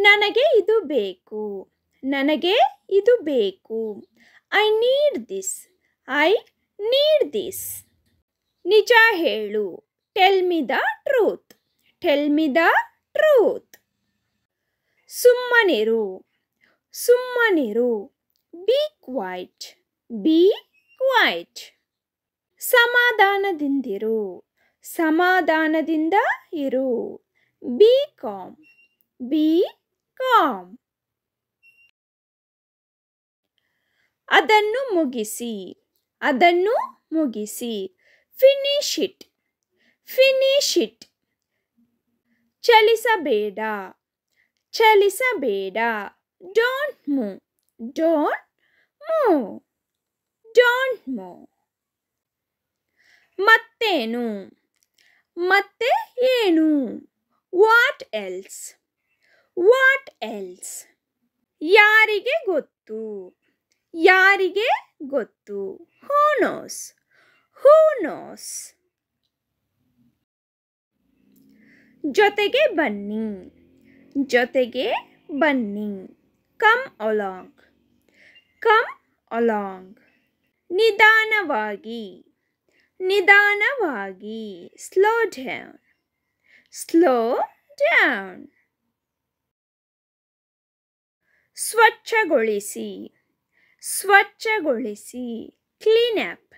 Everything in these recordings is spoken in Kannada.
ನನಗೆ ಇದು ಬೇಕು. ನನಗೆ ಇದು ಬೇಕು. I need this. I need this. ನಿಜ ಹೇಳು. Tell me the truth. Tell me the truth. ಸುಮ್ಮನಿರು. ಸುಮ್ಮನಿರು. Be quiet. Be quiet. ಸಮಾಧಾನದಿಂದಿರು. ಸಮಾಧಾನದಿಂದ ಇರು. Be calm. Be calm. ಅದನ್ನು ಮುಗಿಸಿ. ಅದನ್ನು ಮುಗಿಸಿ. Finish it. Finish it. ಚಲಿಸಬೇಡ. ಚಲಿಸಬೇಡ. Don't move. Don't move. Don't move. ಮತ್ತೇನು. ಮತ್ತೆ ಏನು. What else. What else. ಯಾರಿಗೆ ಗೊತ್ತು. ಯಾರಿಗೆ ಗೊತ್ತು. Who knows. Who knows. ಜೊತೆಗೆ ಬನ್ನಿ. ಜೊತೆಗೆ ಬನ್ನಿ. Come along. Come along. ನಿಧಾನವಾಗಿ. ನಿಧಾನವಾಗಿ. Slow down. Slow down. ಸ್ವಚ್ಛಗೊಳಿಸಿ. ಸ್ವಚ್ಛಗೊಳಿಸಿ. Clean up.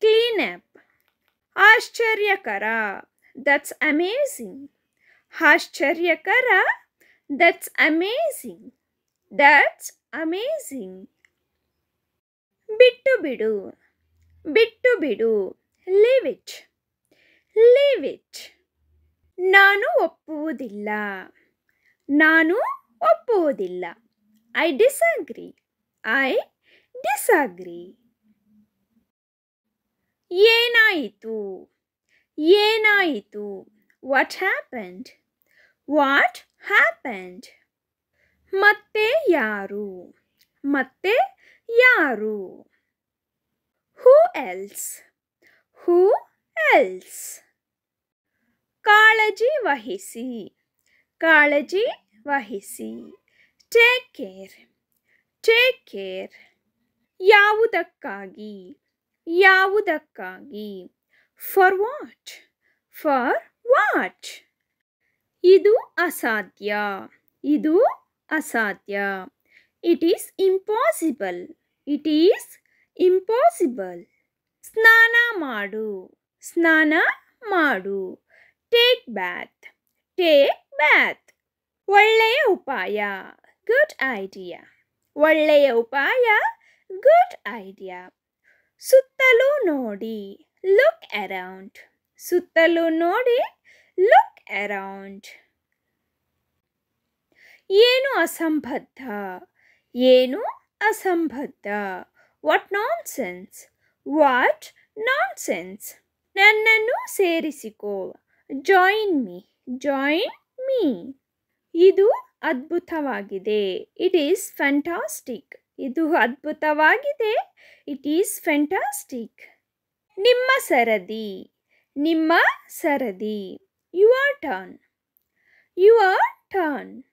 Clean up. ಆಶ್ಚರ್ಯಕರ. That's amazing. ಆಶ್ಚರ್ಯಕರ. That's amazing. That's amazing. ಬಿಟ್ಟು ಬಿಡು. ಬಿಟ್ಟು ಬಿಡು. Leave it. Leave it. ನಾನು ಒಪ್ಪುವುದಿಲ್ಲ. ನಾನು ಒಪ್ಪುವುದಿಲ್ಲ. I disagree. I disagree. ಏನಾಯಿತು. ಏನಾಯಿತು. What happened. What happened. ಮತ್ತೆ ಯಾರು. ಮತ್ತೆ ಯಾರು. Who else. Who else. ಕಾಳಜಿ ವಹಿಸಿ. ಕಾಳಜಿ ವಹಿಸಿ. Take care. Take care. ಯಾವುದಕ್ಕಾಗಿ. ಯಾವುದಕ್ಕಾಗಿ. For what. For what. ಇದು ಅಸಾಧ್ಯ. ಇದು ಅಸಾಧ್ಯ. It is impossible. It is impossible. ಸ್ನಾನ ಮಾಡು. ಸ್ನಾನ ಮಾಡು. Take bath. Take bath. ಒಳ್ಳೆಯ ಉಪಾಯ. Good idea. ಒಳ್ಳೆಯ ಉಪಾಯ. Good idea. ಸುತ್ತಲೂ ನೋಡಿ. Look around. ಸುತ್ತಲೂ ನೋಡಿ. Look around. ಏನು ಅಸಂಬದ್ಧ. ಏನು ಅಸಂಬದ್ಧ. What nonsense. What nonsense. ನನ್ನನ್ನು ಸೇರಿಸಿಕೋ. Join me. Join me. ಇದು ಅದ್ಭುತವಾಗಿದೆ. It is fantastic. ಇದು ಅದ್ಭುತವಾಗಿದೆ. It is fantastic. ನಿಮ್ಮ ಸರದಿ. ನಿಮ್ಮ ಸರದಿ. Your turn. Your turn.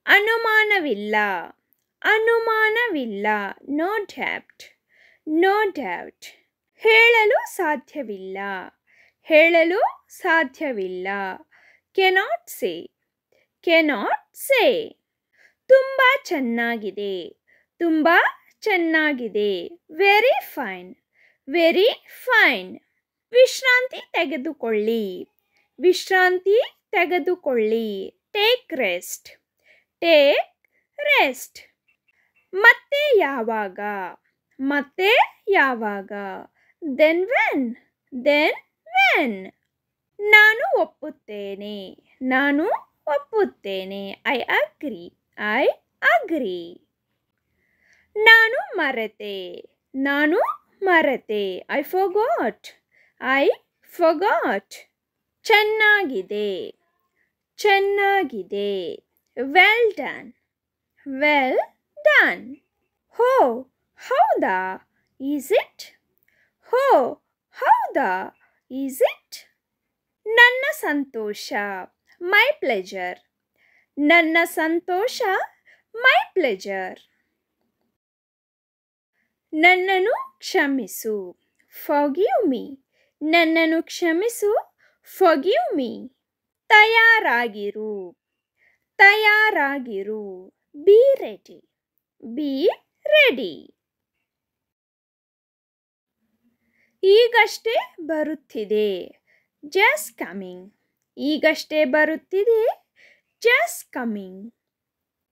ಅನುಮಾನವಿಲ್ಲ. ಅನುಮಾನವಿಲ್ಲ. No doubt. No doubt. ಹೇಳಲು ಸಾಧ್ಯವಿಲ್ಲ. ಹೇಳಲು ಸಾಧ್ಯವಿಲ್ಲ. Cannot say. Cannot say. ತುಂಬ ಚೆನ್ನಾಗಿದೆ. ತುಂಬ ಚೆನ್ನಾಗಿದೆ. Very fine. Very fine. ವಿಶ್ರಾಂತಿ ತೆಗೆದುಕೊಳ್ಳಿ. ವಿಶ್ರಾಂತಿ ತೆಗೆದುಕೊಳ್ಳಿ. Take rest. Take rest. ಮತ್ತೆ ಯಾವಾಗ. ಮತ್ತೆ ಯಾವಾಗ. Then when. Then when. ನಾನು ಒಪ್ಪುತ್ತೇನೆ. ನಾನು ಒಪ್ಪುತ್ತೇನೆ. I agree. I agree. ನಾನು ಮರೆತೆ. ನಾನು ಮರೆತೆ. I forgot. I forgot. ಚೆನ್ನಾಗಿದೆ. ಚೆನ್ನಾಗಿದೆ. Well done. Well done. ಹೋ ಹೌದಾ. Is it. ಹೋ ಹೌದಾ. Is it. ನನ್ನ ಸಂತೋಷ. My pleasure. ನನ್ನ ಸಂತೋಷ ಮೈ ಪ್ಲೆಜರ್. ನನ್ನನ್ನು ಕ್ಷಮಿಸು ಫಾರ್ಗಿವ್ ಮೀ. ನನ್ನನ್ನು ಕ್ಷಮಿಸು ಫಾರ್ಗಿವ್ ಮೀ. ತಯಾರಾಗಿರು ತಯಾರಾಗಿರು ಬಿ ರೆಡಿ ಬಿ ರೆಡಿ. ಈಗಷ್ಟೇ ಬರುತ್ತಿದೆ ಜಸ್ಟ್ ಕಮಿಂಗ್. ಈಗಷ್ಟೇ ಬರುತ್ತಿದೆ ಜಸ್ಟ್ ಕಮಿಂಗ್.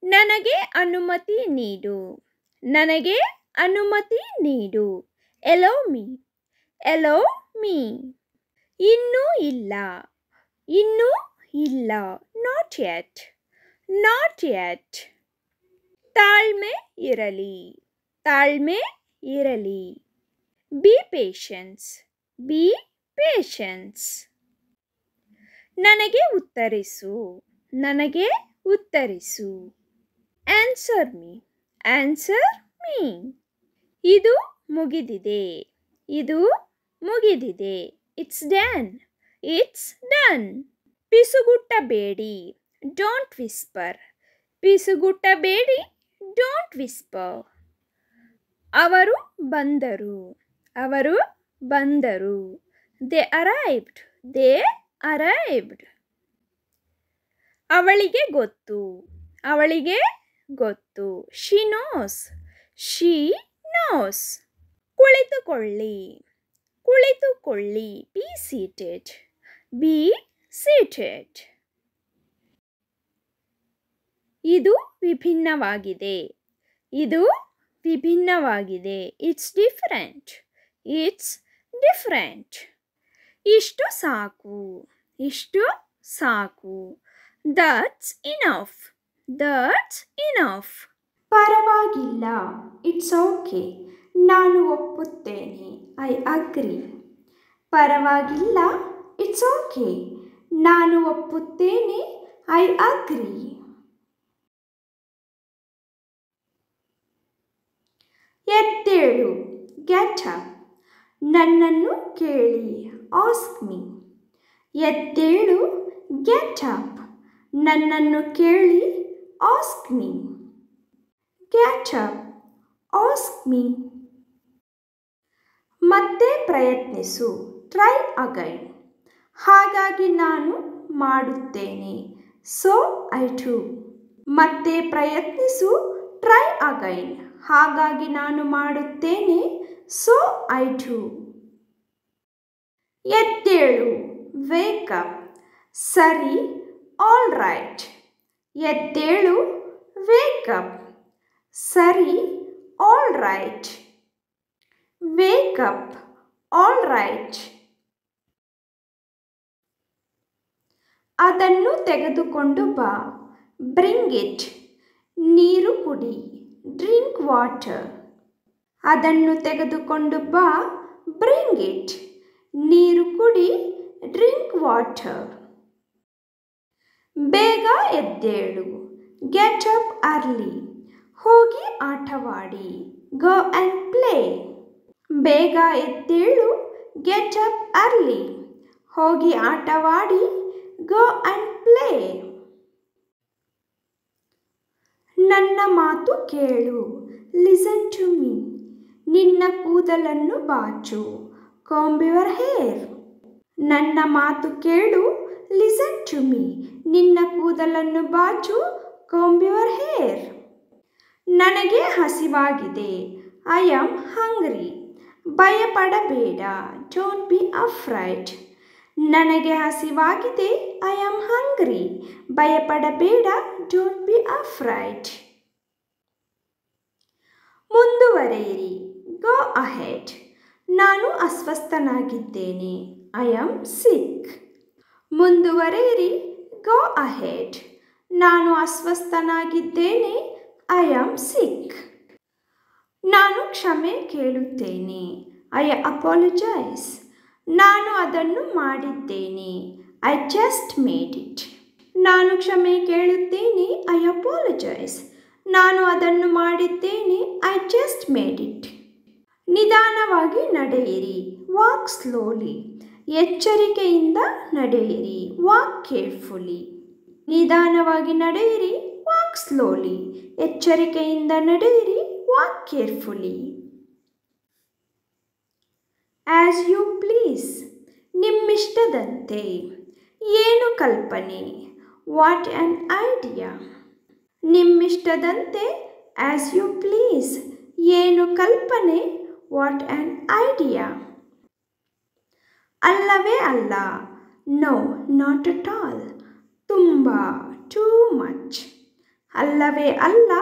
ನನಗೆ ಅನುಮತಿ ನೀಡು ನನಗೆ ಅನುಮತಿ ನೀಡು ಎಲೋ ಮೀ ಎಲೋ ಮೀ. ಇನ್ನೂ ಇಲ್ಲ ಇನ್ನೂ ಇಲ್ಲ ನಾಟ್ ಯೆಟ್ ನಾಟ್ ಯೆಟ್. ತಾಳ್ಮೆ ಇರಲಿ ತಾಳ್ಮೆ ಇರಲಿ ಬಿ ಪೇಷನ್ಸ್ ಬಿ ಪೇಷನ್ಸ್. ನನಗೆ ಉತ್ತರಿಸು ನನಗೆ ಉತ್ತರಿಸು ಆನ್ಸರ್ ಮೀ ಆನ್ಸರ್ ಮೀ. ಇದು ಮುಗಿದಿದೆ ಇದು ಮುಗಿದಿದೆ ಇಟ್ಸ್ ಡನ್ ಇಟ್ಸ್ ಡನ್. ಪಿಸುಗುಟ್ಟಬೇಡಿ ಡೋಂಟ್ ವಿಸ್ಪರ್ ಪಿಸುಗುಟ್ಟಬೇಡಿ ಡೋಂಟ್ ವಿಸ್ಪರ್. ಅವರು ಬಂದರು ಅವರು ಬಂದರು ದೇ ಅರೈವ್ಡ್ ದೇ ಅರೈವ್ಡ್. ಅವಳಿಗೆ ಗೊತ್ತು ಅವಳಿಗೆ ಗೊತ್ತು ಶಿ ನೋಸ್ ಶಿ ನೋಸ್. ಕುಳಿತುಕೊಳ್ಳಿ ಕುಳಿತುಕೊಳ್ಳಿ ಬಿ ಸೀಟೆಡ್ ಬಿ ಸೀಟೆಡ್. ಇದು ವಿಭಿನ್ನವಾಗಿದೆ ಇದು ವಿಭಿನ್ನವಾಗಿದೆ ಇಟ್ಸ್ ಡಿಫರೆಂಟ್ ಇಟ್ಸ್ ಡಿಫರೆಂಟ್. ಇಷ್ಟು ಸಾಕು ಇಷ್ಟು ಸಾಕು ದಟ್ಸ್ ಇನಫ್ ದಟ್ಸ್ ಇನಫ್. ಪರವಾಗಿಲ್ಲ ಇಟ್ಸ್ ಓಕೆ ನಾನು ಒಪ್ಪುತ್ತೇನೆ ಐ ಅಗ್ರಿ. ಪರವಾಗಿಲ್ಲ ಇಟ್ಸ್ ಓಕೆ ನಾನು ಒಪ್ಪುತ್ತೇನೆ ಐ ಅಗ್ರಿ. ಎದ್ದೇಳು ಗೆಟ್ ಅಪ್. ನನ್ನನ್ನು ಕೇಳಿ ಆಸ್ಕ್ ಮೀ. ಎದ್ದೇಳು ಗೆಟ್ ಅಪ್. ನನ್ನನ್ನು ಕೇಳಿ ask me. Get up ask me. ಮತ್ತೆ ಪ್ರಯತ್ನಿಸು ಟ್ರೈ ಅಗೈನ್. ಹಾಗಾಗಿ ನಾನು ಮಾಡುತ್ತೇನೆ ಸೊ ಐ ಡೂ. ಮತ್ತೆ ಪ್ರಯತ್ನಿಸು ಟ್ರೈ ಅಗೈನ್. ಹಾಗಾಗಿ ನಾನು ಮಾಡುತ್ತೇನೆ ಸೊ ಐ ಡೂ. ಎದ್ದೇಳು ವೇಕ್ ಅಪ್. ಸರಿ ಆಲ್ ರೈಟ್. ಎದ್ದೇಳು ವೇಕ್ ಅಪ್. ಸರಿ all right. Wake of all right. ಅದನ್ನು ತೆಗೆದುಕೊಂಡು ಬಾ ಬ್ರಿಂಗ್ ಇಟ್. ನೀರು ಕುಡಿ ಡ್ರಿಂಕ್ ವಾಟರ್. ಅದನ್ನು ತೆಗೆದುಕೊಂಡು ಬಾ ಬ್ರಿಂಗ್ ಇಟ್. ನೀರು ಕುಡಿ ಡ್ರಿಂಕ್ ವಾಟರ್. ಬೇಗ ಎದ್ದೇಳು ಗೆಟ್ ಅಪ್ ಅರ್ಲಿ. ಹೋಗಿ ಆಟವಾಡಿ ಗೋ ಆ್ಯಂಡ್ ಪ್ಲೇ. ಬೇಗ ಎದ್ದೇಳು ಗೆಟ್ ಅಪ್ ಅರ್ಲಿ. ಹೋಗಿ ಆಟವಾಡಿ ಗೋ ಆ್ಯಂಡ್ ಪ್ಲೇ. ನನ್ನ ಮಾತು ಕೇಳು ಲಿಸನ್ ಟು ಮೀ. ನಿನ್ನ ಕೂದಲನ್ನು ಬಾಚು ಕಾಂಬ್ ಯುವರ್ ಹೇರ್. ನನ್ನ ಮಾತು ಕೇಳು ಲಿಸನ್ ಟು ಮೀ. ನಿನ್ನ ಕೂದಲನ್ನು ಬಾಚು ಕಾಂಬ್ ಯುವರ್ ಹೇರ್. ನನಗೆ ಹಸಿವಾಗಿದೆ ಐ ಆಮ್ ಹಂಗ್ರಿ. ಭಯಪಡಬೇಡ ಡೋಂಟ್ ಬಿ ಅಫ್ರೈಡ್. ನನಗೆ ಹಸಿವಾಗಿದೆ ಐ ಆಮ್ ಹಂಗ್ರಿ. ಭಯಪಡಬೇಡ ಡೋಂಟ್ ಬಿ ಅಫ್ರೈಡ್. ಮುಂದುವರೆಯಿರಿ ಗೋ ಅಹೆಡ್. ನಾನು ಅಸ್ವಸ್ಥನಾಗಿದ್ದೇನೆ ಐ ಆಮ್ ಸಿಕ್. ಮುಂದುವರೆಯಿರಿ ಗೋ ಅಹೆಡ್. ನಾನು ಅಸ್ವಸ್ಥನಾಗಿದ್ದೇನೆ ಐ ಆಮ್ ಸಿಕ್. ನಾನು ಕ್ಷಮೆ ಕೇಳುತ್ತೇನೆ ಐ ಅಪಾಲಜೈಸ್. ನಾನು ಅದನ್ನು ಮಾಡಿದ್ದೇನೆ ಐ ಜಸ್ಟ್ ಮೇಡ್ ಇಟ್. ನಾನು ಕ್ಷಮೆ ಕೇಳುತ್ತೇನೆ ಐ ಅಪಾಲಜೈಸ್. ನಾನು ಅದನ್ನು ಮಾಡಿದ್ದೇನೆ ಐ ಜಸ್ಟ್ ಮೇಡ್ ಇಟ್. ನಿಧಾನವಾಗಿ ನಡೆಯಿರಿ ವಾಕ್ ಸ್ಲೋಲಿ. ಎಚ್ಚರಿಕೆಯಿಂದ ನಡೆಯಿರಿ ವಾಕ್ ಕೇರ್ಫುಲಿ. ನಿಧಾನವಾಗಿ ನಡೆಯಿರಿ, ವಾಕ್ ಸ್ಲೋಲಿ. ಎಚ್ಚರಿಕೆಯಿಂದ ನಡೆಯಿರಿ, walk carefully. As you please, ನಿಮ್ಮಿಷ್ಟದಂತೆ. ಏನು ಕಲ್ಪನೆ, ವಾಟ್ ಆನ್ ಐಡಿಯಾ. ನಿಮ್ಮಿಷ್ಟದಂತೆ, ಆಸ್ ಯು ಪ್ಲೀಸ್. ಏನು ಕಲ್ಪನೆ, ವಾಟ್ ಆನ್ ಐಡಿಯಾ. ಅಲ್ಲವೇ ಅಲ್ಲ, ನೋ ನಾಟ್ ಅಟ್ ಆಲ್. ತುಂಬ, ಟೂ ಮಚ್. ಅಲ್ಲವೇ ಅಲ್ಲ,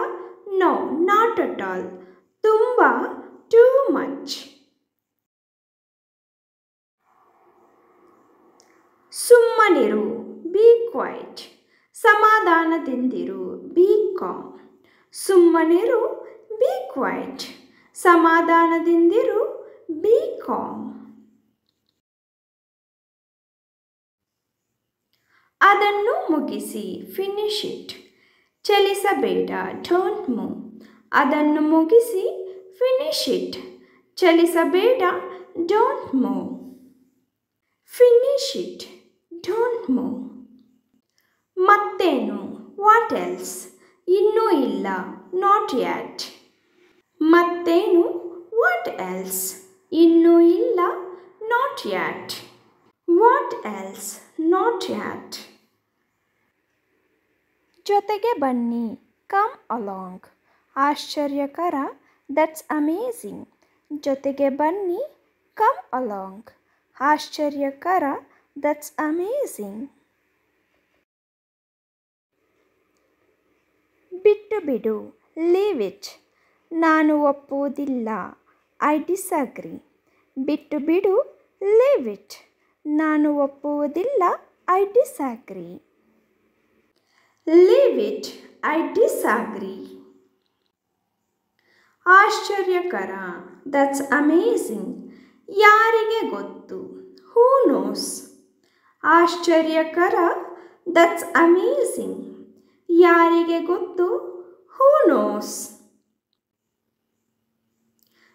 ನೋ ನಾಟ್ ಅಟ್ ಆಲ್. ತುಂಬ, ಟೂ ಮಚ್. ಸುಮ್ಮನಿರು, ಬಿ ಕ್ವೈಟ್. ಸಮಾಧಾನದಿಂದಿರು, ಬಿ ಕಾಮ್. ಸುಮ್ಮನಿರು, ಬಿ ಕ್ವೈಟ್. ಸಮಾಧಾನದಿಂದಿರು, ಬಿ ಕಾಮ್. ಅದನ್ನು ಮುಗಿಸಿ, ಫಿನಿಶ್ ಇಟ್. ಚಲಿಸಬೇಡ, ಡೋಂಟ್ ಮೂವ್. ಅದನ್ನು ಮುಗಿಸಿ, ಫಿನಿಶ್ ಇಟ್. ಚಲಿಸಬೇಡ, don't move. Finish it, don't move. ಮತ್ತೇನು, ವಾಟ್ ಎಲ್ಸ್. ಇನ್ನೂ ಇಲ್ಲ, ನಾಟ್ ಯಟ್. ಮತ್ತೇನು, ವಾಟ್ ಎಲ್ಸ್. ಇನ್ನೂ ಇಲ್ಲ, not yet. What else, not yet. ಜೊತೆಗೆ ಬನ್ನಿ, ಕಮ್ ಅಲಾಂಗ್. ಆಶ್ಚರ್ಯಕರ, ದಟ್ಸ್ ಅಮೇಝಿಂಗ್. ಜೊತೆಗೆ ಬನ್ನಿ, ಕಮ್ ಅಲಾಂಗ್. ಆಶ್ಚರ್ಯಕರ, ದಟ್ಸ್ ಅಮೇಝಿಂಗ್. ಬಿಟ್ಟು ಬಿಡು, ಲೀವ್ ಇಟ್. ನಾನು ಒಪ್ಪುವುದಿಲ್ಲ, ಐ ಡಿಸ್ಅಗ್ರಿ. ಬಿಟ್ಟು ಬಿಡು, ಲೀವ್ ಇಟ್. ನಾನು ಒಪ್ಪುವುದಿಲ್ಲ, I disagree. Leave it, I disagree. ಆಶ್ಚರ್ಯಕರ, ದಟ್ಸ್ ಅಮೇಝಿಂಗ್. ಯಾರಿಗೆ ಗೊತ್ತು, ಹೂ ನೋಸ್. ಆಶ್ಚರ್ಯಕರ, ದಟ್ಸ್ ಅಮೇಝಿಂಗ್. ಯಾರಿಗೆ ಗೊತ್ತು, ಹೂ ನೋಸ್.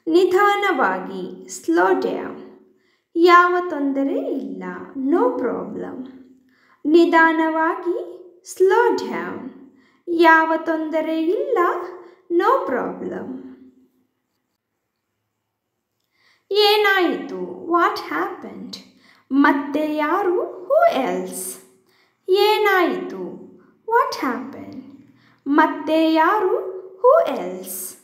ನಿಧಾನವಾಗಿ, ಸ್ಲೋ ಡೌನ್. ಯಾವ ತೊಂದರೆ ಇಲ್ಲ, ನೋ ಪ್ರಾಬ್ಲಮ್. ನಿಧಾನವಾಗಿ, ಸ್ಲೋ ಡೌನ್. ಯಾವ ತೊಂದರೆ ಇಲ್ಲ, ನೋ ಪ್ರಾಬ್ಲಮ್. ಏನಾಯಿತು, ವಾಟ್ ಹ್ಯಾಪನ್ಡ್. ಮತ್ತೆ ಯಾರು, ಹೂ ಎಲ್ಸ್. ಏನಾಯಿತು, ವಾಟ್ ಹ್ಯಾಪನ್ಡ್. ಮತ್ತೆ ಯಾರು, ಹೂ ಎಲ್ಸ್.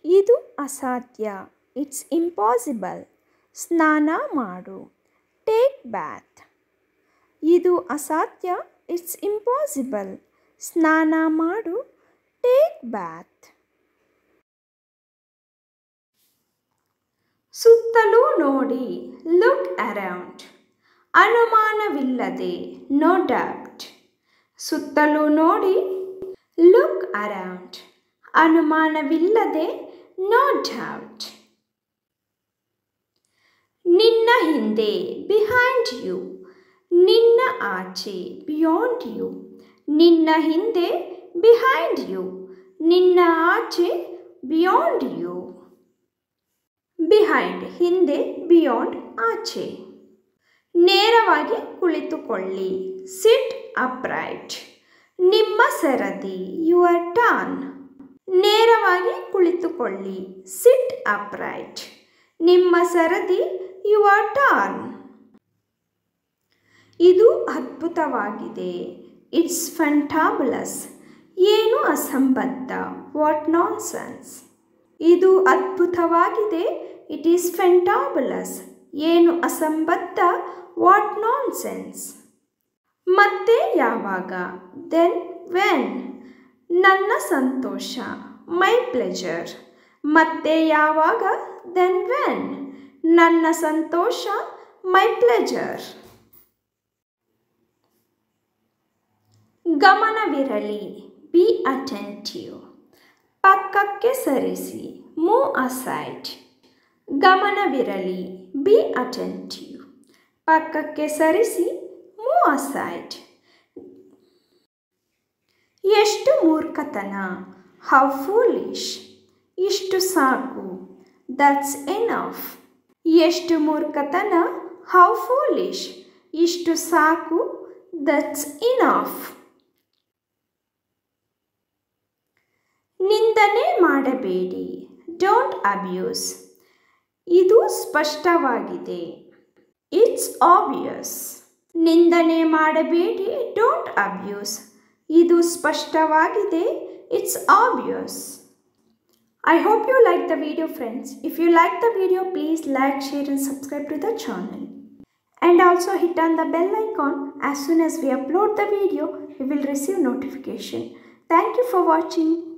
ಇದು ಅಸಾಧ್ಯ, ಇಟ್ಸ್ ಇಂಪಾಸಿಬಲ್. ಸ್ನಾನ ಮಾಡು, ಟೇಕ್ ಬ್ಯಾತ್. ಇದು ಅಸಾಧ್ಯ, ಇಟ್ಸ್ ಇಂಪಾಸಿಬಲ್. ಸ್ನಾನ ಮಾಡು, ಟೇಕ್ ಬ್ಯಾತ್. ಸುತ್ತಲೂ ನೋಡಿ, ಲುಕ್ ಅರೌಂಡ್. ಅನುಮಾನವಿಲ್ಲದೆ, ನೋ ಡೌಟ್. ಸುತ್ತಲೂ ನೋಡಿ, ಲುಕ್ ಅರೌಂಡ್. ಅನುಮಾನವಿಲ್ಲದೆ, ನೋ ಡೌಟ್. ನಿನ್ನ ಹಿಂದೆ, ಬಿಹೈಂಡ್ ಯು. ನಿನ್ನ ಆಚೆ, ಬಿಯಾಂಡ್ ಯು. ನಿನ್ನ ಹಿಂದೆ, ಬಿಹೈಂಡ್ ಯು. ನಿನ್ನ ಆಚೆ, ಬಿಯಾಂಡ್ ಯು. ಬಿಹೈಂಡ್ ಹಿಂದೆ, ಬಿಯಾಂಡ್ ಆಚೆ. ನೇರವಾಗಿ ಕುಳಿತುಕೊಳ್ಳಿ, ಸಿಟ್ ಅಪ್ರೈಟ್. ನಿಮ್ಮ ಸರದಿ, ಯುವರ್ ಟರ್ನ್. ನೇರವಾಗಿ ಕುಳಿತುಕೊಳ್ಳಿ, ಸಿಟ್ ಅಪ್ರೈಟ್. ನಿಮ್ಮ ಸರದಿ, ಯುವರ್ ಟರ್ನ್. ಇದು ಅದ್ಭುತವಾಗಿದೆ, ಇಟ್ಸ್ ಫ್ಯಾಂಟಾಬುಲಸ್. ಏನು ಅಸಂಬದ್ಧ, ವಾಟ್ ನಾನ್ಸೆನ್ಸ್. ಇದು ಅದ್ಭುತವಾಗಿದೆ, ಇಟ್ ಈಸ್ ಫ್ಯಾಂಟಾಬುಲಸ್. ಏನು ಅಸಂಬದ್ಧ, ವಾಟ್ ನಾನ್ಸೆನ್ಸ್. ಮತ್ತೆ ಯಾವಾಗ, ದೆನ್ ವೆನ್. ನನ್ನ ಸಂತೋಷ, ಮೈ ಪ್ಲೆಜರ್. ಮತ್ತೆ ಯಾವಾಗ, ದೆನ್ ವೆನ್. ನನ್ನ ಸಂತೋಷ, ಮೈ ಪ್ಲೆಜರ್. ಗಮನವಿರಲಿ, ಬಿ ಅಟೆಂಟಿವ್. ಪಕ್ಕಕ್ಕೆ ಸರಿಸಿ, ಮೂವ್ ಅಸೈಡ್. ಗಮನವಿರಲಿ, ಬಿ ಅಟೆಂಟಿವ್. ಪಕ್ಕಕ್ಕೆ ಸರಿಸಿ, ಮೂವ್ ಅಸೈಡ್. ಎಷ್ಟು ಮೂರ್ಖತನ, ಹೌ ಫೂಲಿಶ್. ಇಷ್ಟು ಸಾಕು, ದಟ್ಸ್ ಎನಫ್. ಎಷ್ಟು ಮೂರ್ಖತನ, ಹೌ ಫೂಲಿಶ್. ಇಷ್ಟು ಸಾಕು. That's enough. ನಿಂದನೆ ಮಾಡಬೇಡಿ. Don't abuse. ಇದು ಸ್ಪಷ್ಟವಾಗಿದೆ. It's obvious. ನಿಂದನೆ ಮಾಡಬೇಡಿ. Don't abuse. ಇದು ಸ್ಪಷ್ಟವಾಗಿದೆ. It's obvious. I hope you like the video, friends. If you like the video, please like, share and subscribe to the channel. And also hit on the bell icon. As soon as we upload the video, you will receive notification. Thank you for watching.